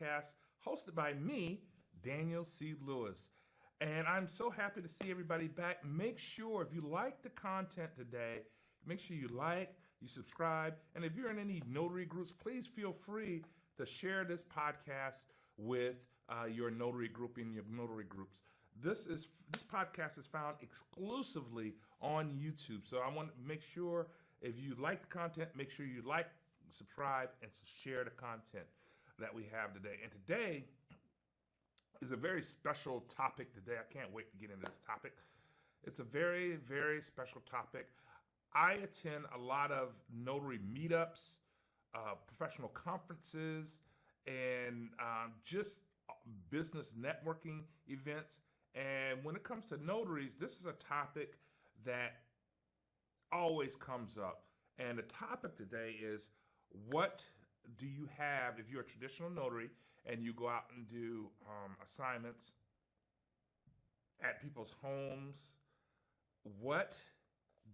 Podcast, hosted by me, Daniel C. Lewis. And I'm so happy to see everybody back. Make sure if you like the content today, make sure you like, you subscribe, and if you're in any notary groups, please feel free to share this podcast with your notary group in your notary groups. This podcast is found exclusively on YouTube. So I want to make sure if you like the content, make sure you like, subscribe, and share the content that we have today. And today is a very special topic today. I can't wait to get into this topic. It's a very, very special topic. I attend a lot of notary meetups, professional conferences, and just business networking events. And when it comes to notaries, this is a topic that always comes up. And the topic today is, what do you have if you're a traditional notary and you go out and do assignments at people's homes? What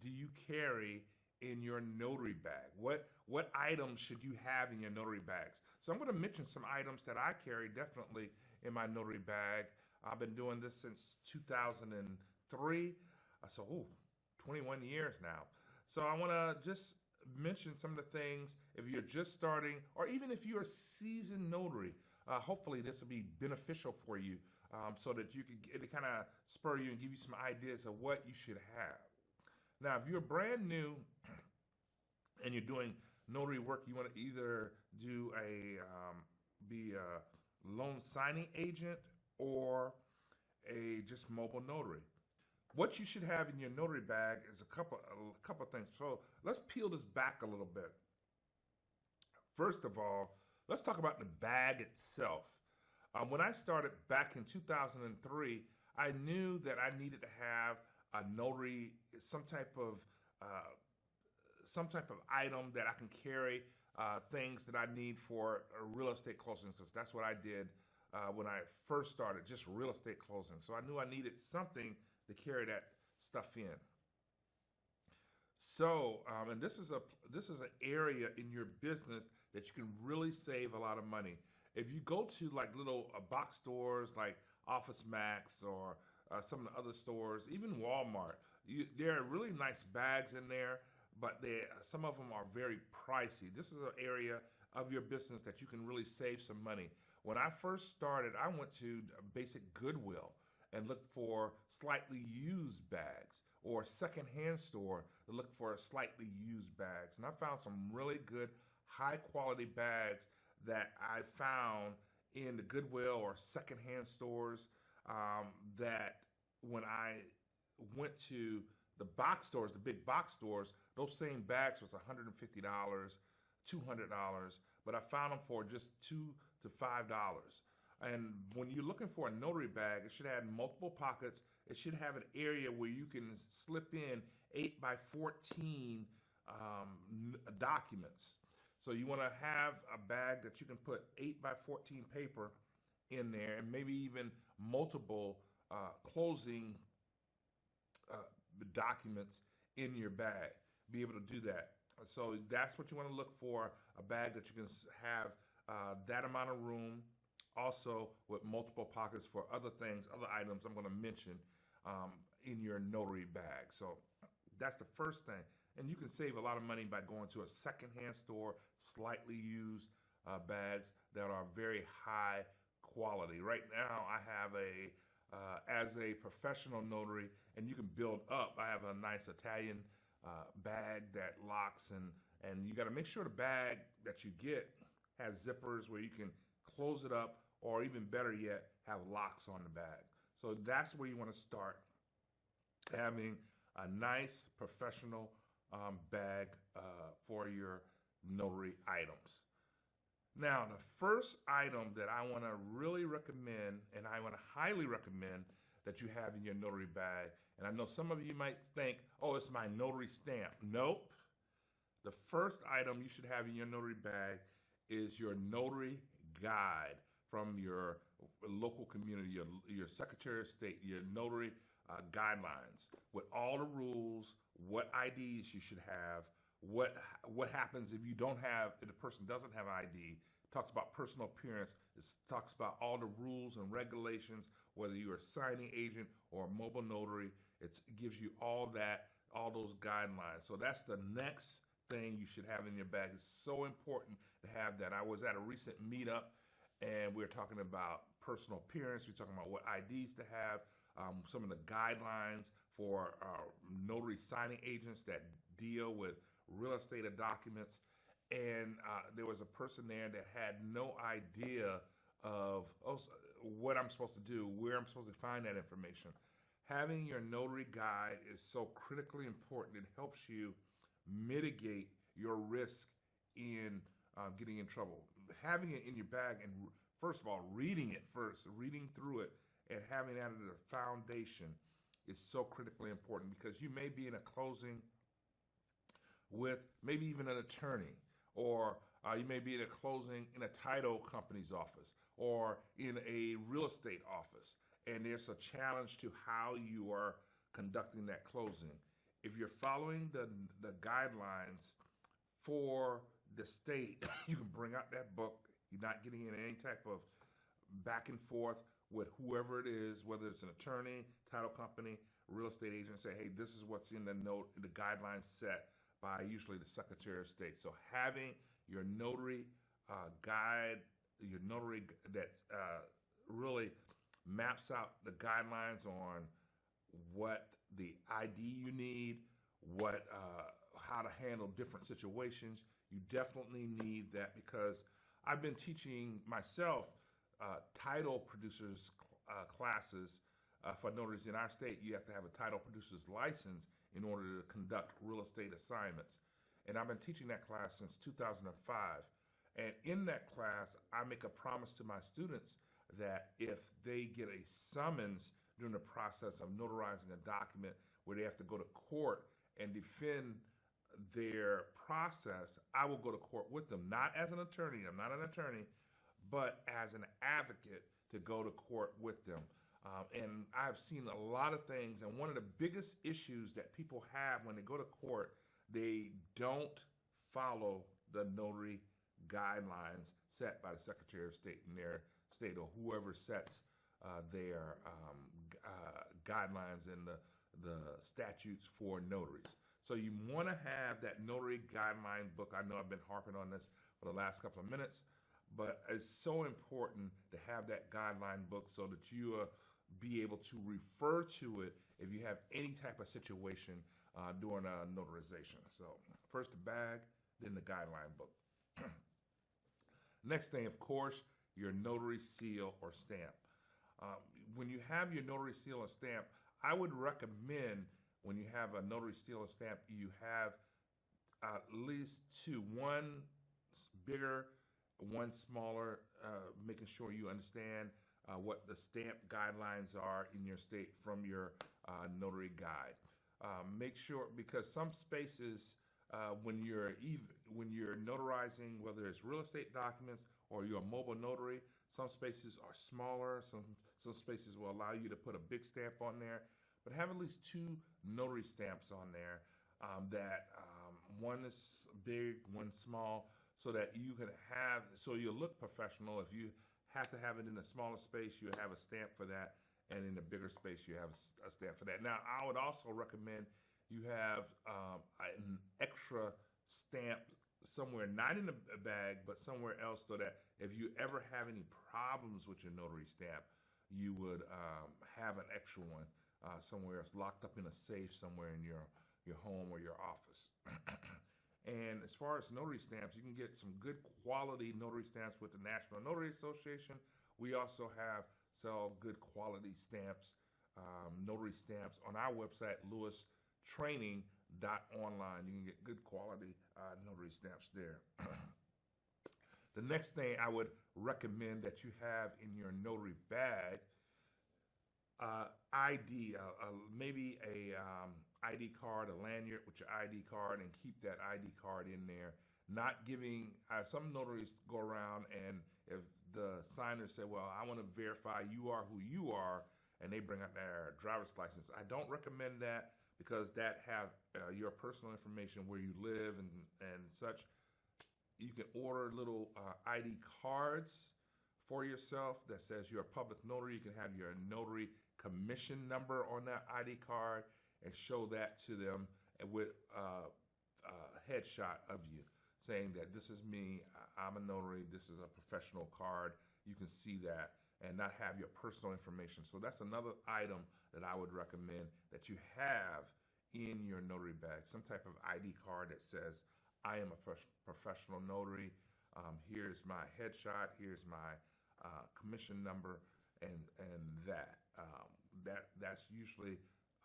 do you carry in your notary bag? What items should you have in your notary bags? So I'm going to mention some items that I carry definitely in my notary bag. I've been doing this since 2003, so 21 years now. So I want to just mention some of the things if you're just starting, or even if you're a seasoned notary. Hopefully this will be beneficial for you, so that you can kind of spur you and give you some ideas of what you should have. Now, if you're brand new and you're doing notary work, you want to either do be a loan signing agent or a just mobile notary. What you should have in your notary bag is a couple of things. So let's peel this back a little bit. First of all, let's talk about the bag itself. When I started back in 2003, I knew that I needed to have a notary, some type of item that I can carry, things that I need for real estate closings, because that's what I did when I first started, just real estate closings. So I knew I needed something to carry that stuff in. So, and this is an area in your business that you can really save a lot of money. If you go to like little box stores like Office Max or some of the other stores, even Walmart, there are really nice bags in there, but some of them are very pricey. This is an area of your business that you can really save some money. When I first started, I went to basic Goodwill and looked for slightly used bags, or a secondhand store to look for slightly used bags. And I found some really good, high quality bags that I found in the Goodwill or secondhand stores, that when I went to the box stores, the big box stores, those same bags was $150, $200, but I found them for just $2 to $5. And when you're looking for a notary bag, it should have multiple pockets. It should have an area where you can slip in 8 by 14 documents. So you want to have a bag that you can put 8 by 14 paper in there, and maybe even multiple closing documents in your bag. Be able to do that. So that's what you want to look for, a bag that you can have that amount of room, also with multiple pockets for other things, other items I'm going to mention in your notary bag. So that's the first thing. And you can save a lot of money by going to a secondhand store, slightly used bags that are very high quality. Right now, I have as a professional notary, and you can build up, I have a nice Italian bag that locks, and you got to make sure the bag that you get has zippers where you can close it up, or even better yet, have locks on the bag. So that's where you want to start, having a nice professional bag for your notary items. Now, the first item that I want to really recommend, and I want to highly recommend that you have in your notary bag, and I know some of you might think, oh, it's my notary stamp. Nope. The first item you should have in your notary bag is your notary guide from your local community, your Secretary of State, your notary guidelines with all the rules, what IDs you should have, what happens if you don't have, if the person doesn't have ID, talks about personal appearance. It talks about all the rules and regulations, whether you're a signing agent or a mobile notary. It gives you all that, all those guidelines. So that's the next thing you should have in your bag. It's so important to have that. I was at a recent meetup, and we were talking about personal appearance. We were talking about what IDs to have, some of the guidelines for notary signing agents that deal with real estate documents. And there was a person there that had no idea of what I'm supposed to do, where I'm supposed to find that information. Having your notary guide is so critically important. It helps you mitigate your risk in getting in trouble. Having it in your bag and first of all, reading through it and having that as a foundation is so critically important, because you may be in a closing with maybe even an attorney, or you may be in a closing in a title company's office or in a real estate office, and there's a challenge to how you are conducting that closing. If you're following the guidelines for the state, you can bring out that book. You're not getting in any type of back and forth with whoever it is, whether it's an attorney, title company, real estate agent. Say, hey, this is what's in the guidelines set by usually the Secretary of State. So having your notary guide, your notary that really maps out the guidelines on what the ID you need, how to handle different situations. You definitely need that, because I've been teaching myself title producers classes for notaries in our state. You have to have a title producer's license in order to conduct real estate assignments. And I've been teaching that class since 2005. And in that class, I make a promise to my students that if they get a summons during the process of notarizing a document where they have to go to court and defend their process, I will go to court with them, not as an attorney. I'm not an attorney, but as an advocate to go to court with them. And I've seen a lot of things, and one of the biggest issues that people have when they go to court, they don't follow the notary guidelines set by the Secretary of State in their state, or whoever sets their guidelines and the statutes for notaries. So you want to have that notary guideline book. I know I've been harping on this for the last couple of minutes, but it's so important to have that guideline book so that you be able to refer to it if you have any type of situation during a notarization. So first the bag, then the guideline book. Next thing, of course, your notary seal or stamp. When you have your notary seal or stamp, I would recommend, when you have a notary seal or stamp, you have at least two, one bigger, one smaller, making sure you understand what the stamp guidelines are in your state from your notary guide. Make sure, because some spaces, when you're notarizing, whether it's real estate documents or you're a mobile notary, some spaces are smaller. Some spaces will allow you to put a big stamp on there, but have at least two notary stamps on there. One is big, one small, so that you can have, so you look professional. If you have to have it in a smaller space, you have a stamp for that, and in a bigger space, you have a stamp for that. Now, I would also recommend you have an extra stamp somewhere, not in the bag, but somewhere else, so that if you ever have any problems with your notary stamp, you would have an extra one somewhere else, locked up in a safe somewhere in your home or your office. And as far as notary stamps, you can get some good quality notary stamps with the National Notary Association. We also sell good quality stamps, notary stamps on our website, lewistraining.online. You can get good quality notary stamps there. The next thing I would recommend that you have in your notary bag, ID, maybe a ID card, a lanyard with your ID card, and keep that ID card in there. Not giving, some notaries go around, and if the signer say, well, I want to verify you are who you are, and they bring out their driver's license. I don't recommend that, because that have your personal information, where you live and such. You can order little ID cards for yourself that says you're a public notary. You can have your notary commission number on that ID card and show that to them with a headshot of you saying that this is me, I'm a notary, this is a professional card. You can see that and not have your personal information. So that's another item that I would recommend that you have in your notary bag, some type of ID card that says, I am a professional notary. Here's my headshot. Here's my commission number, and that's usually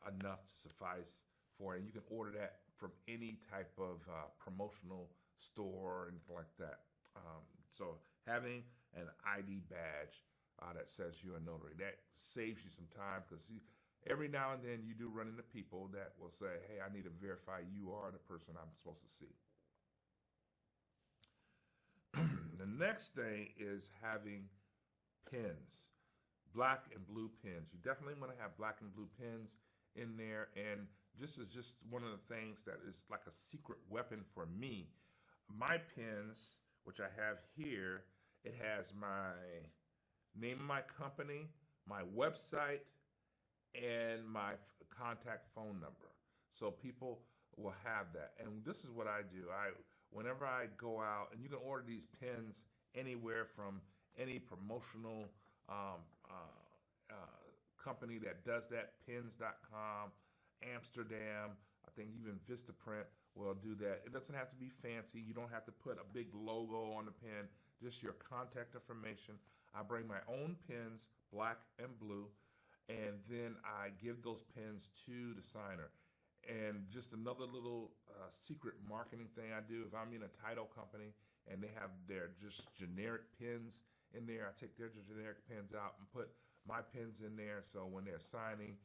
enough to suffice for it. And you can order that from any type of promotional store or anything like that. So having an ID badge that says you're a notary, that saves you some time, because every now and then you do run into people that will say, hey, I need to verify you are the person I'm supposed to see. The next thing is having pens, black and blue pens. You definitely want to have black and blue pens in there. And this is just one of the things that is like a secret weapon for me. My pens, which I have here, it has my name of my company, my website, and my contact phone number. So people will have that. And this is what I do. Whenever I go out, and you can order these pens anywhere from any promotional company that does that, pens.com, Amsterdam, I think even Vistaprint will do that. It doesn't have to be fancy. You don't have to put a big logo on the pen, just your contact information. I bring my own pens, black and blue, and then I give those pens to the signer. And just another little secret marketing thing I do, if I'm in a title company and they have their just generic pens in there, I take their generic pens out and put my pens in there. So when they're signing,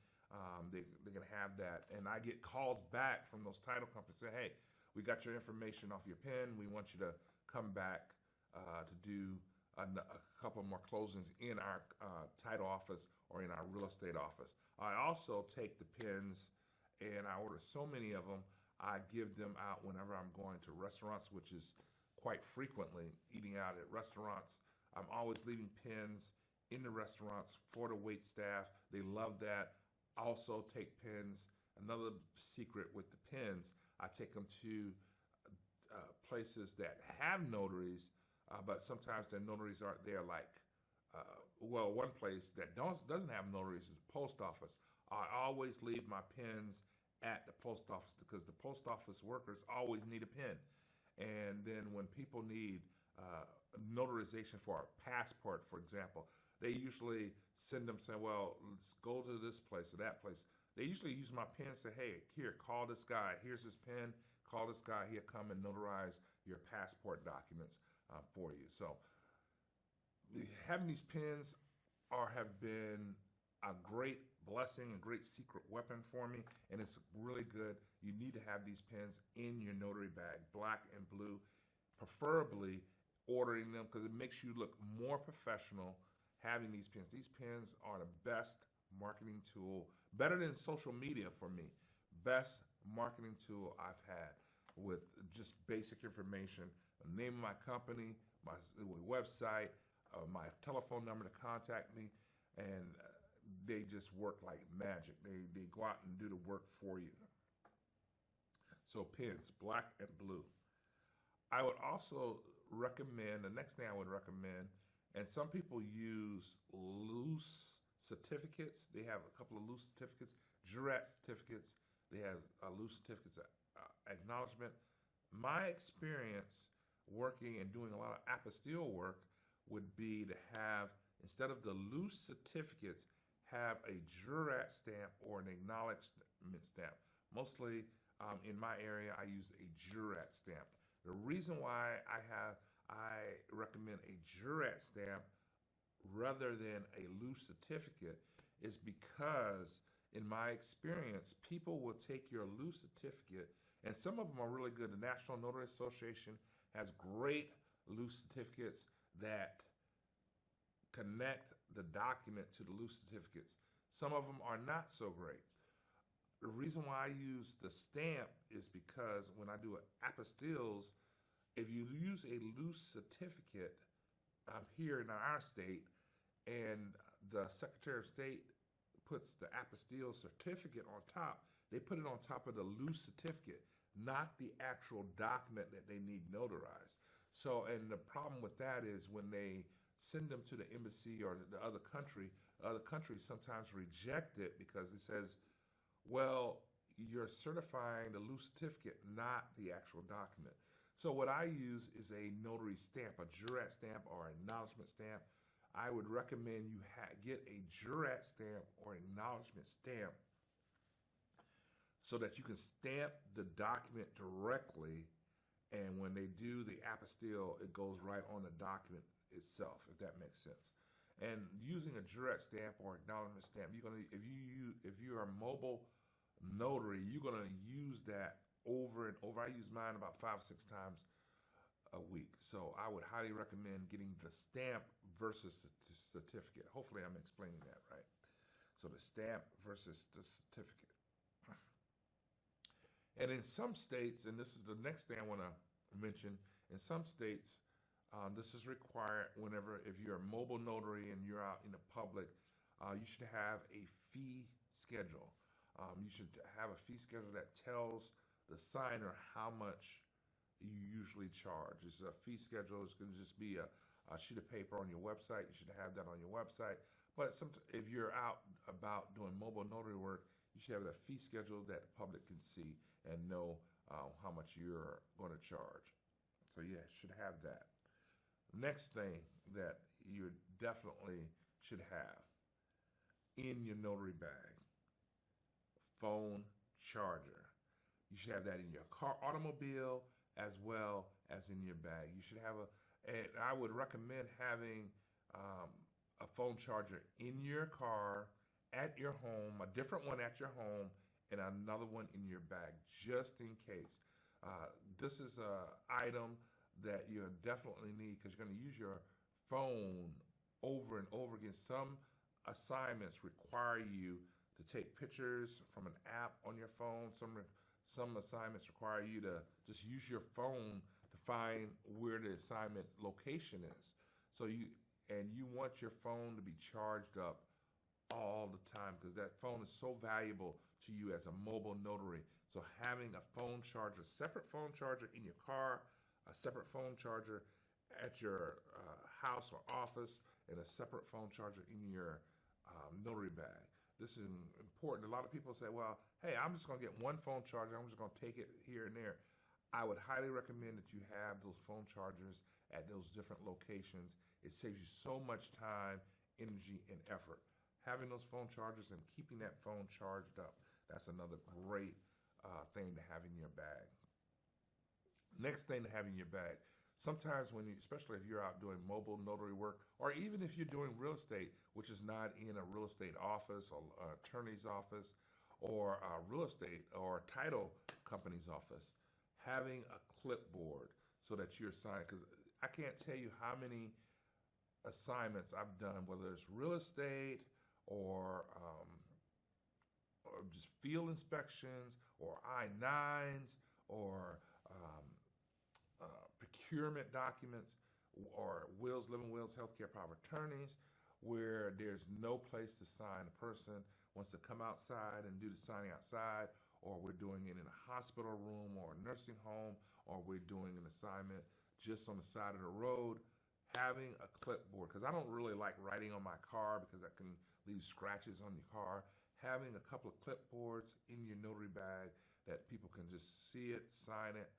they're going to have that. And I get calls back from those title companies saying, hey, we got your information off your pen. We want you to come back to do a couple more closings in our title office or in our real estate office. I also take the pens, and I order so many of them, I give them out whenever I'm going to restaurants, which is quite frequently, eating out at restaurants. I'm always leaving pens in the restaurants for the wait staff. They love that. I also take pens. Another secret with the pens, I take them to places that have notaries, but sometimes their notaries aren't there. Like, one place that doesn't have notaries is the post office. I always leave my pens at the post office because the post office workers always need a pen. And then when people need notarization for a passport, for example, they usually send them saying, well, let's go to this place or that place. They usually use my pen and say, hey, here, call this guy. Here's his pen. Call this guy. He'll come and notarize your passport documents for you. So having these pens have been a great blessing, a great secret weapon for me, and it's really good. You need to have these pens in your notary bag, black and blue, preferably ordering them because it makes you look more professional having these pens. These pens are the best marketing tool, better than social media for me. Best marketing tool I've had with just basic information, the name of my company, my website, my telephone number to contact me, and they just work like magic. They go out and do the work for you. So pens, black and blue. I would also recommend, the next thing I would recommend, and some people use loose certificates. They have a couple of loose certificates, jurat certificates. They have loose certificates of acknowledgement. My experience working and doing a lot of apostille work would be to have, instead of the loose certificates, have a jurat stamp or an acknowledgement stamp. Mostly in my area, I use a jurat stamp. The reason why I recommend a jurat stamp rather than a loose certificate is because, in my experience, people will take your loose certificate, and some of them are really good. The National Notary Association has great loose certificates that connect the document to the loose certificates. Some of them are not so great. The reason why I use the stamp is because when I do apostilles, if you use a loose certificate here in our state, and the Secretary of State puts the apostille certificate on top, they put it on top of the loose certificate, not the actual document that they need notarized. So, and the problem with that is when they send them to the embassy or the other countries sometimes reject it because it says, well, you're certifying the loose certificate, not the actual document. So what I use is a notary stamp, a jurat stamp or acknowledgement stamp. I would recommend you get a jurat stamp or acknowledgement stamp so that you can stamp the document directly, and when they do the apostille, it goes right on the document itself, if that makes sense. And using a jurat stamp or acknowledgement stamp, if you're a mobile notary, you're gonna use that over and over. I use mine about 5 or 6 times a week. So I would highly recommend getting the stamp versus the certificate. Hopefully I'm explaining that right. So the stamp versus the certificate. And in some states, and this is the next thing I want to mention, in some states, this is required whenever, if you're a mobile notary and you're out in the public, you should have a fee schedule. You should have a fee schedule that tells the signer how much you usually charge. It's a fee schedule. It's going to just be a sheet of paper on your website. You should have that on your website. But if you're out about doing mobile notary work, you should have a fee schedule that the public can see and know how much you're going to charge. So yeah, should have that. Next thing that you definitely should have in your notary bag, phone charger. You should have that in your car, automobile, as well as in your bag. You should have and I would recommend having a phone charger in your car, at your home, a different one at your home, and another one in your bag, just in case. This is an item that you definitely need because you're going to use your phone over and over again. Some assignments require you to take pictures from an app on your phone. Some assignments require you to just use your phone to find where the assignment location is. So you want your phone to be charged up all the time because that phone is so valuable to you as a mobile notary. So having a phone charger, separate phone charger in your car, a separate phone charger at your house or office, and a separate phone charger in your notary bag. This is important. A lot of people say, well, hey, I'm just going to get one phone charger. I'm just going to take it here and there. I would highly recommend that you have those phone chargers at those different locations. It saves you so much time, energy, and effort. Having those phone chargers and keeping that phone charged up, that's another great thing to have in your bag. Next thing to have in your bag, sometimes especially if you're out doing mobile notary work, or even if you're doing real estate, which is not in a real estate office or attorney's office or a real estate or title company's office, having a clipboard so that you're signing, because I can't tell you how many assignments I've done, whether it's real estate or just field inspections or I-9s or procurement documents or wills, living wills, healthcare power of attorneys, where there's no place to sign. A person wants to come outside and do the signing outside, or we're doing it in a hospital room or a nursing home, or we're doing an assignment just on the side of the road. Having a clipboard, because I don't really like writing on my car because that can leave scratches on your car. Having a couple of clipboards in your notary bag that people can just see it, sign it,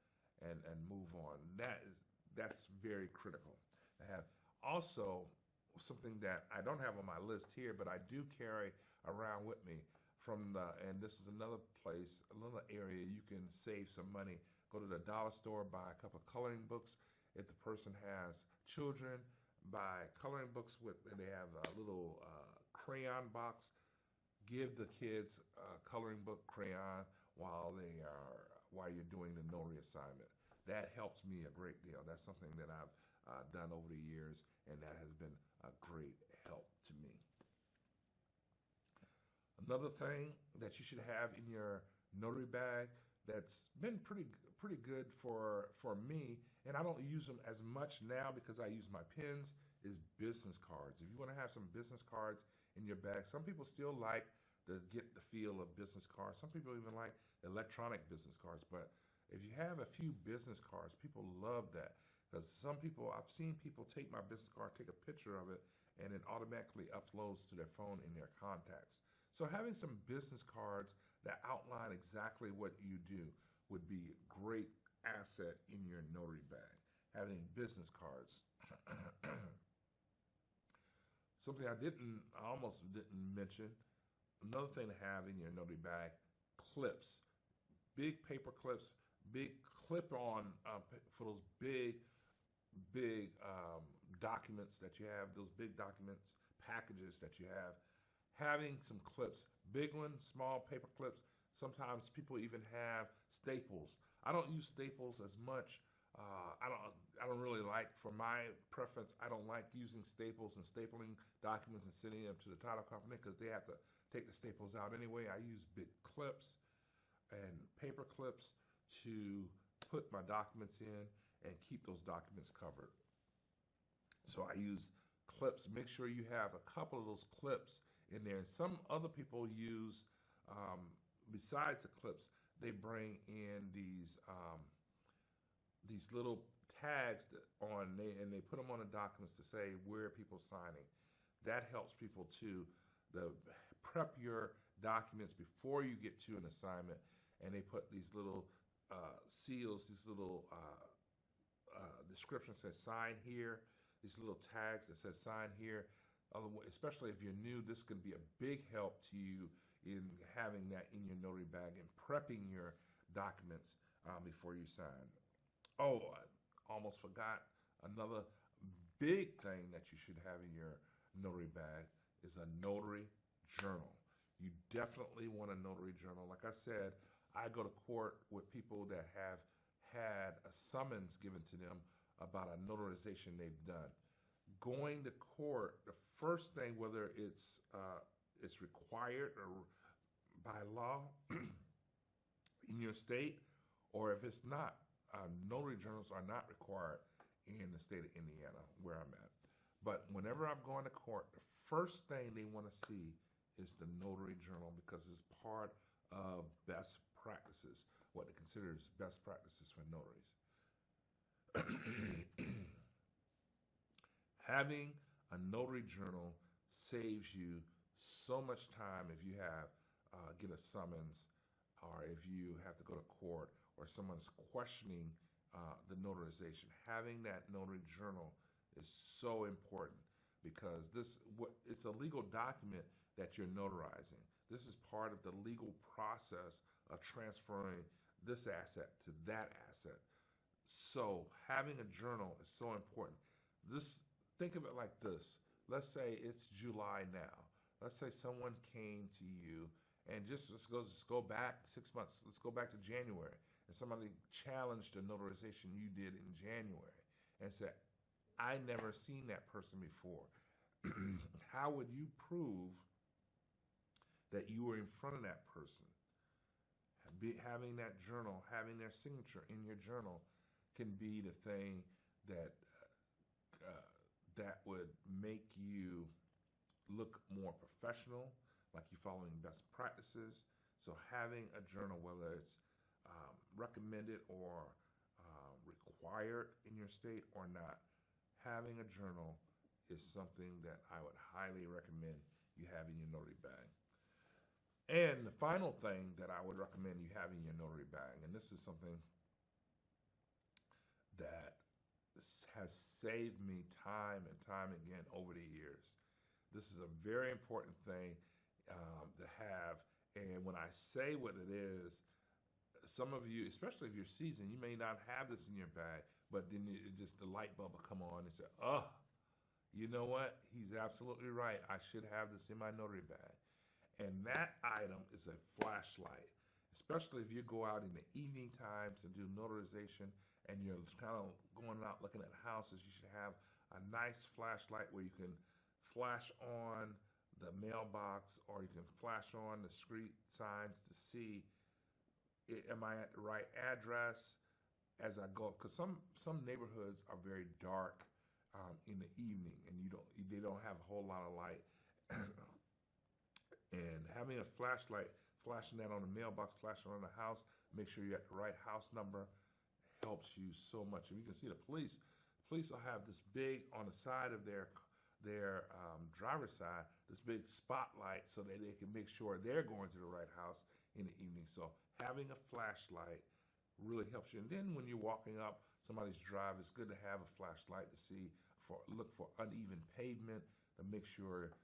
and move on. That's very critical to have. Also, something that I don't have on my list here, but I do carry around with me and this is another place, another area you can save some money. Go to the dollar store, buy a couple of coloring books. If the person has children, buy coloring books and they have a little crayon box. Give the kids a coloring book, crayon while you're doing the notary assignment. That helps me a great deal. That's something that I've done over the years, and that has been a great help to me. Another thing that you should have in your notary bag that's been pretty good for me and I don't use them as much now because I use my pens, is business cards. If you want to have some business cards in your bag, some people still like to get the feel of business cards. Some people even like electronic business cards. But if you have a few business cards, people love that. Because some people, I've seen people take my business card, take a picture of it, and it automatically uploads to their phone in their contacts. So having some business cards that outline exactly what you do would be a great asset in your notary bag. Having business cards. Something I almost didn't mention. Another thing to have in your notary bag: clips, big paper clips, big clip-on for those big documents that you have, those big documents, packages that you have. Having some clips, big ones, small paper clips. Sometimes people even have staples. I don't use staples as much. I don't really like, for my preference, I don't like using staples and stapling documents and sending them to the title company because they have to take the staples out anyway. I use big clips and paper clips to put my documents in and keep those documents covered. So I use clips. Make sure you have a couple of those clips in there. And some other people use, besides the clips, they bring in these little tags and they put them on the documents to say where people signing. That helps people to prep your documents before you get to an assignment, and they put these little seals, these little descriptions that says sign here, these little tags that says sign here. Especially if you're new, this can be a big help to you in having that in your notary bag and prepping your documents before you sign. Oh, I almost forgot. Another big thing that you should have in your notary bag is a notary journal. You definitely want a notary journal. Like I said, I go to court with people that have had a summons given to them about a notarization they've done. Going to court, the first thing, whether it's required or by law in your state, or if it's not, notary journals are not required in the state of Indiana, where I'm at. But whenever I'm going to court, the first thing they want to see is the notary journal because it's part of best practices, what they consider as best practices for notaries. Having a notary journal saves you so much time if you get a summons, or if you have to go to court, or someone's questioning the notarization. Having that notary journal is so important because it's a legal document that you're notarizing. This is part of the legal process of transferring this asset to that asset. So having a journal is so important. Think of it like this. Let's say it's July now. Let's say someone came to you and let's go back 6 months. Let's go back to January. And somebody challenged a notarization you did in January and said, I never seen that person before. How would you prove that you were in front of that person? Having that journal, having their signature in your journal can be the thing that would make you look more professional, like you're following best practices. So having a journal, whether it's recommended or required in your state or not, having a journal is something that I would highly recommend you have in your notary bag. And the final thing that I would recommend you have in your notary bag, and this is something that has saved me time and time again over the years. This is a very important thing to have. And when I say what it is, some of you, especially if you're seasoned, you may not have this in your bag, but then the light bulb will come on and say, oh, you know what? He's absolutely right. I should have this in my notary bag. And that item is a flashlight, especially if you go out in the evening times and do notarization and you're kind of going out looking at houses. You should have a nice flashlight where you can flash on the mailbox or you can flash on the street signs to see, am I at the right address? as I go, because some neighborhoods are very dark in the evening, and they don't have a whole lot of light. And having a flashlight, flashing that on the mailbox, flashing on the house, make sure you're at the right house number, helps you so much. And you can see the police. Police will have this big, on the side of their driver's side, this big spotlight so that they can make sure they're going to the right house in the evening. So having a flashlight really helps you. And then when you're walking up somebody's drive, it's good to have a flashlight to look for uneven pavement, to make sure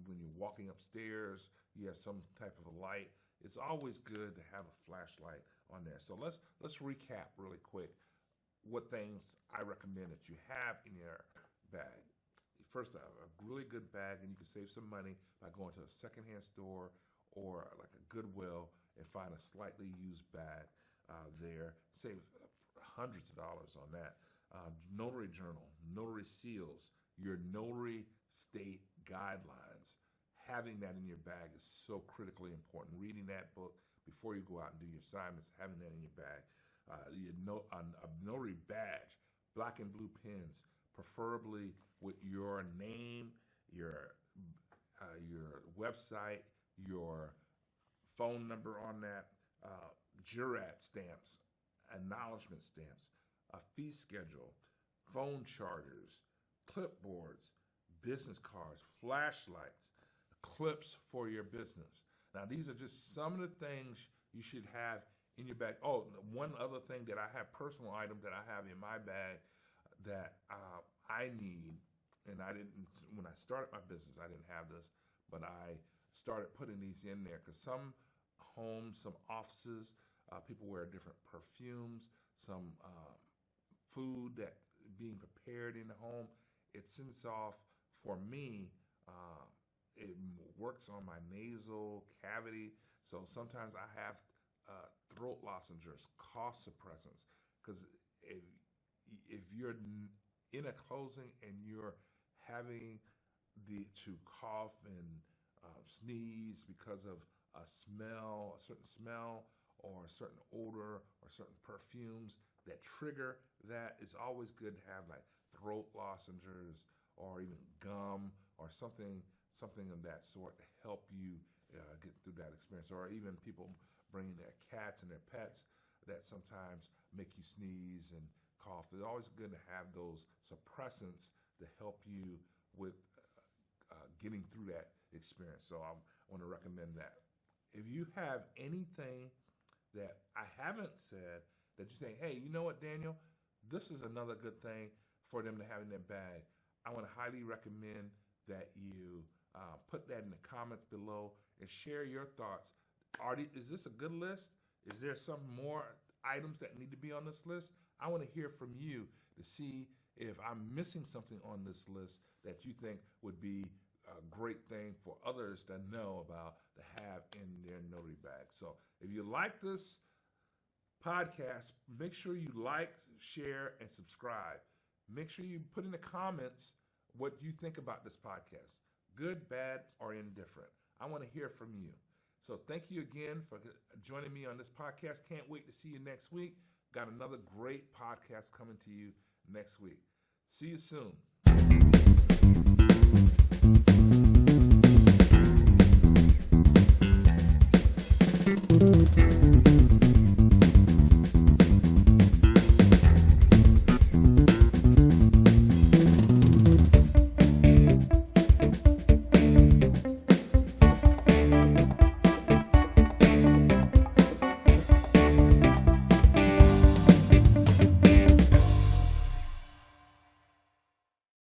when you're walking upstairs, you have some type of a light. It's always good to have a flashlight on there. So let's recap really quick what things I recommend that you have in your bag. First, a really good bag, and you can save some money by going to a secondhand store or like a Goodwill and find a slightly used bag there. Save hundreds of dollars on that. Notary journal, notary seals, your notary state guidelines. Having that in your bag is so critically important. Reading that book before you go out and do your assignments, having that in your bag. A notary badge, black and blue pens, preferably with your name, your website, your phone number on that, jurat stamps, acknowledgement stamps, a fee schedule, phone chargers, clipboards, business cards, flashlights, clips for your business. Now, these are just some of the things you should have in your bag. Oh, one other thing that I have, personal item that I have in my bag that I need, and I didn't, when I started my business, I didn't have this, but I started putting these in there because some homes, some offices, people wear different perfumes, some food that being prepared in the home, it sends off, for me, it works on my nasal cavity. So sometimes I have throat lozenges, cough suppressants, because if you're in a closing and you're having to cough and sneeze because of a certain smell or a certain odor or certain perfumes that trigger that, it's always good to have like throat lozenges or even gum or something of that sort to help you get through that experience. Or even people bringing their cats and their pets that sometimes make you sneeze and cough. It's always good to have those suppressants to help you with getting through that experience. So I want to recommend that. If you have anything that I haven't said that you say, hey, you know what, Daniel, this is another good thing for them to have in their bag, I want to highly recommend that you put that in the comments below and share your thoughts. Is this a good list? Is there some more items that need to be on this list? I want to hear from you to see if I'm missing something on this list that you think would be a great thing for others to know about, to have in their notary bag. So if you like this podcast, make sure you like, share, and subscribe. Make sure you put in the comments what you think about this podcast, good, bad, or indifferent. I want to hear from you. So thank you again for joining me on this podcast. Can't wait to see you next week. Got another great podcast coming to you next week. See you soon.